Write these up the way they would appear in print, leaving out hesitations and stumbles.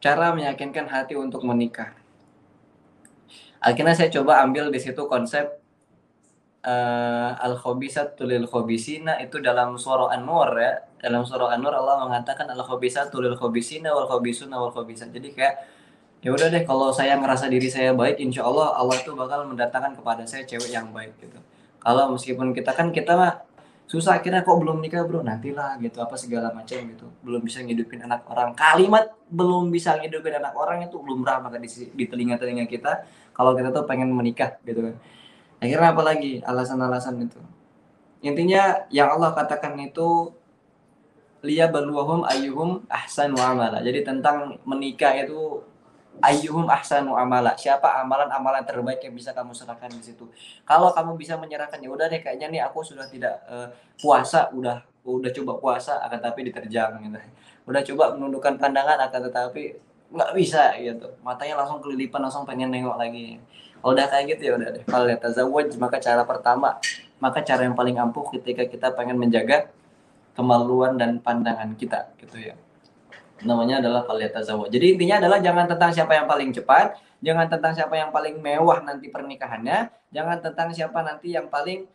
cara meyakinkan hati untuk menikah. Akhirnya saya coba ambil di situ konsep al-khabisatu lil khabisina itu dalam surah An-Nur ya. Dalam surah An-Nur Allah mengatakan al-khabisatu lil khabisina wal khabisuna wal khabisat. Jadi kayak ya udah deh kalau saya ngerasa diri saya baik, insya Allah Allah itu bakal mendatangkan kepada saya cewek yang baik gitu. Kalau meskipun kita mah susah akhirnya kok belum nikah bro, nantilah gitu apa segala macam gitu, belum bisa ngidupin anak orang, kalimat belum bisa ngidupin anak orang itu belum ramah di telinga kita kalau kita tuh pengen menikah gitu kan. Akhirnya apa lagi alasan-alasan itu, intinya yang Allah katakan itu liyabluwahum ayyuhum ahsanu amala. Jadi tentang menikah itu ayyuhum ahsanu amala. Siapa amalan-amalan terbaik yang bisa kamu serahkan di situ. Kalau kamu bisa menyerahkan ya udah deh kayaknya nih aku sudah tidak puasa, udah coba puasa akan tapi diterjang gitu. Udah coba menundukkan pandangan akan tetapi nggak bisa gitu. Matanya langsung kelilipan, langsung pengen nengok lagi. Kalau udah kayak gitu ya udah deh. Kalau tazawwaj maka cara pertama, maka cara yang paling ampuh ketika kita pengen menjaga kemaluan dan pandangan kita gitu ya, namanya adalah falyatazawwaj. Jadi intinya adalah jangan tentang siapa yang paling cepat, jangan tentang siapa yang paling mewah nanti pernikahannya, jangan tentang siapa nanti yang paling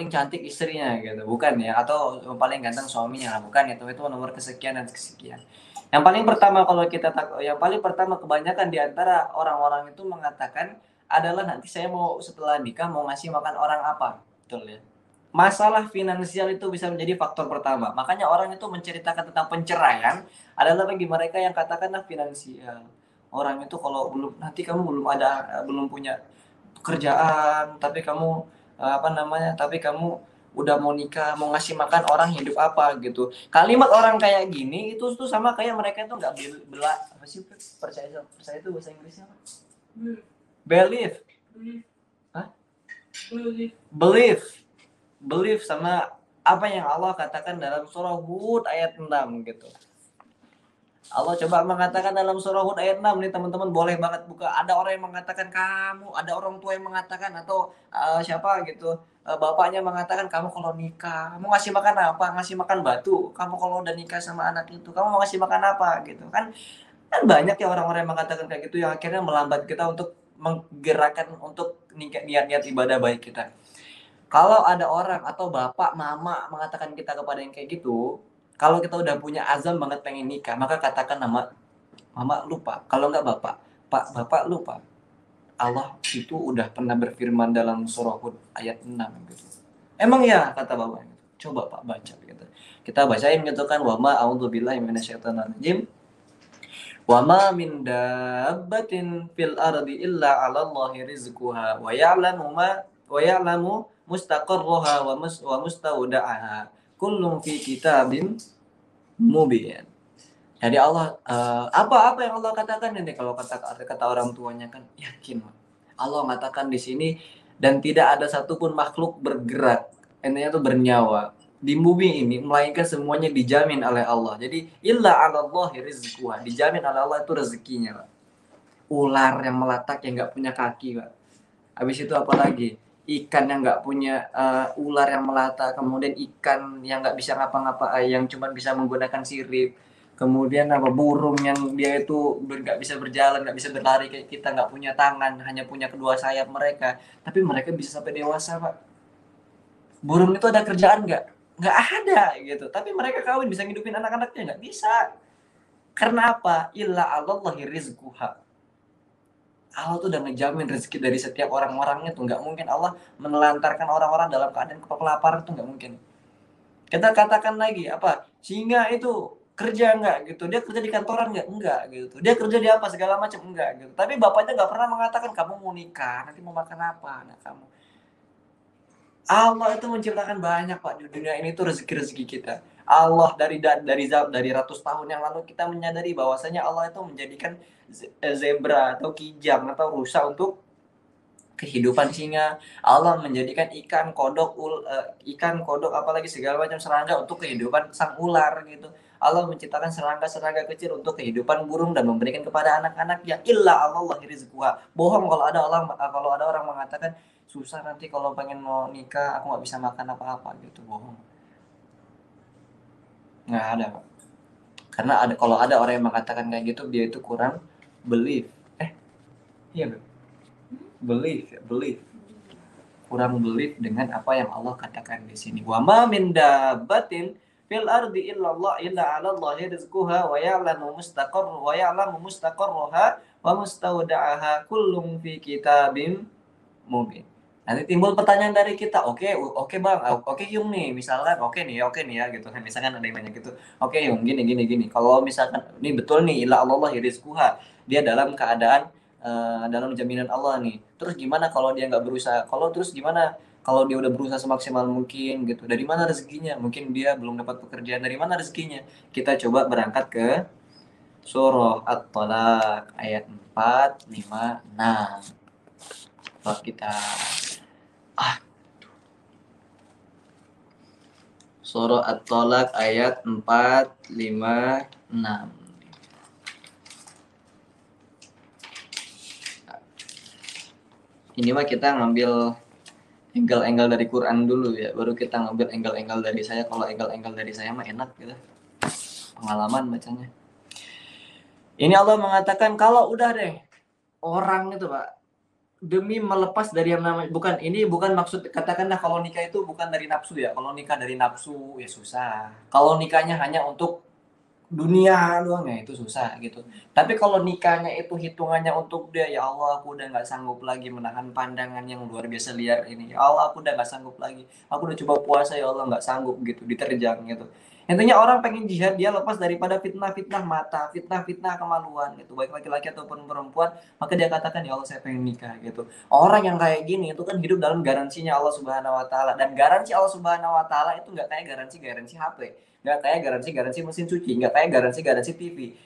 cantik istrinya gitu, bukan ya, atau yang paling ganteng suaminya, bukan itu nomor kesekian dan kesekian. Yang paling pertama kebanyakan di antara orang-orang itu mengatakan adalah nanti saya mau setelah nikah mau ngasih makan orang apa, betul ya. Masalah finansial itu bisa menjadi faktor pertama. Makanya orang itu menceritakan tentang penceraian adalah bagi mereka yang katakanlah finansial. Orang itu kalau nanti kamu belum punya pekerjaan, tapi kamu tapi kamu udah mau nikah, mau ngasih makan orang hidup apa gitu. Kalimat orang kayak gini itu tuh sama kayak mereka itu nggak bela apa sih percaya itu bahasa Inggrisnya apa? Believe. Hah? Believe sama apa yang Allah katakan dalam surah Hud ayat 6 gitu. Allah coba mengatakan dalam surah Hud ayat 6 nih teman-teman, boleh banget buka. Ada orang yang mengatakan kamu, ada orang tua yang mengatakan atau siapa gitu, bapaknya mengatakan kamu kalau nikah, kamu ngasih makan apa? Ngasih makan batu. Kamu kalau udah nikah sama anak itu, kamu mau ngasih makan apa gitu kan? Kan banyak ya orang-orang yang mengatakan kayak gitu yang akhirnya melambat kita untuk menggerakkan untuk niat-niat ibadah baik kita. Kalau ada orang atau bapak, mama mengatakan kita kepada yang kayak gitu, kalau kita udah punya azam banget pengen nikah, maka katakan nama mama lupa. Kalau enggak bapak, pak bapak lupa. Allah itu udah pernah berfirman dalam surah Hud ayat 6 gitu. Emang ya kata bapak. Coba Pak baca gitu. Kita bacain gitu kan, wa ma a'udzubillahi minasyaitonirrajim. Wa ma min dabbatin fil ardi illa 'alallahi rizquha wa ya'lamu mustaqarraha wa mustawda'aha kullun fi kitabin mubin. Jadi Allah apa yang Allah katakan ini, kalau kata orang tuanya kan yakin. Allah mengatakan di sini dan tidak ada satupun makhluk bergerak, intinya itu bernyawa di bumi ini melainkan semuanya dijamin oleh Allah. Jadi illa 'alallahi rizquha, dijamin oleh Allah itu rezekinya, Pak. Ular yang melatak yang nggak punya kaki, Pak. Habis itu apa lagi? Ikan yang nggak punya ular yang melata, kemudian ikan yang nggak bisa ngapa-ngapa, yang cuma bisa menggunakan sirip, kemudian apa burung yang dia itu nggak bisa berjalan, nggak bisa berlari kayak kita, nggak punya tangan, hanya punya kedua sayap mereka, tapi mereka bisa sampai dewasa pak. Burung itu ada kerjaan nggak? Nggak ada gitu, tapi mereka kawin bisa ngidupin anak-anaknya nggak bisa. Karena apa? Illa Allahi rizquha. Allah tuh udah ngejamin rezeki dari setiap orang-orangnya tuh, nggak mungkin Allah menelantarkan orang-orang dalam keadaan kelaparan tuh nggak mungkin. Kita katakan lagi apa? Singa itu kerja nggak gitu? Dia kerja di kantoran nggak gitu? Dia kerja di apa segala macam enggak gitu? Tapi bapaknya nggak pernah mengatakan kamu mau nikah, nanti mau makan apa anak kamu. Allah itu menciptakan banyak pak di dunia ini tuh rezeki-rezeki kita. Allah dari ratus tahun yang lalu kita menyadari bahwasanya Allah itu menjadikan zebra atau kijang atau rusa untuk kehidupan singa. Allah menjadikan ikan kodok apalagi segala macam serangga untuk kehidupan sang ular gitu. Allah menciptakan serangga-serangga kecil untuk kehidupan burung dan memberikan kepada anak-anaknya. Illa Allah rizquha. Bohong kalau ada orang mengatakan susah nanti kalau pengen mau nikah aku nggak bisa makan apa-apa gitu, bohong. Nggak ada Pak. Karena kalau ada orang yang mengatakan kayak gitu, dia itu kurang belief. Iya, belief. Kurang belief dengan apa yang Allah katakan di sini. Wa ma min dabbatin fil ardi illallah illa 'ala Allahi rizquha wa ya'lamu mustaqarraha wa mustawda'aha kullum fi kitabim mubin. Nanti timbul pertanyaan dari kita, oke bang, oke Yung nih, misalkan oke nih ya gitu kan, misalkan ada yang nanya gitu, oke Yung gini. Kalau misalkan ini betul nih, illa Allah rizquha, dia dalam keadaan dalam jaminan Allah nih. Terus gimana kalau dia nggak berusaha? Terus gimana kalau dia udah berusaha semaksimal mungkin gitu? Dari mana rezekinya? Mungkin dia belum dapat pekerjaan, dari mana rezekinya? Kita coba berangkat ke surah At-Talaq ayat 4, 5, 6. Kalau kita surah At-Talaq ayat 4, 5, 6. Ini mah kita ngambil angle-angle dari Quran dulu ya, baru kita ngambil angle-angle dari saya. Kalau angle-angle dari saya mah enak gitu, pengalaman bacanya. Ini Allah mengatakan kalau udah deh orang itu Pak, demi melepas dari yang namanya, ini bukan maksud, katakanlah kalau nikah itu bukan dari nafsu ya. Kalau nikah dari nafsu ya susah. Kalau nikahnya hanya untuk dunia doang ya itu susah gitu. Tapi kalau nikahnya itu hitungannya untuk dia, ya Allah aku udah nggak sanggup lagi menahan pandangan yang luar biasa liar ini. Ya Allah aku udah nggak sanggup lagi. Aku udah coba puasa ya Allah nggak sanggup gitu, diterjang gitu. Intinya orang pengen jihad, dia lepas daripada fitnah-fitnah mata, fitnah-fitnah kemaluan gitu, baik laki-laki ataupun perempuan, maka dia katakan ya Allah saya pengen nikah gitu. Orang yang kayak gini itu kan hidup dalam garansinya Allah Subhanahu wa taala, dan garansi Allah Subhanahu wa taala itu nggak kayak garansi HP, nggak kayak garansi mesin cuci, nggak kayak garansi TV.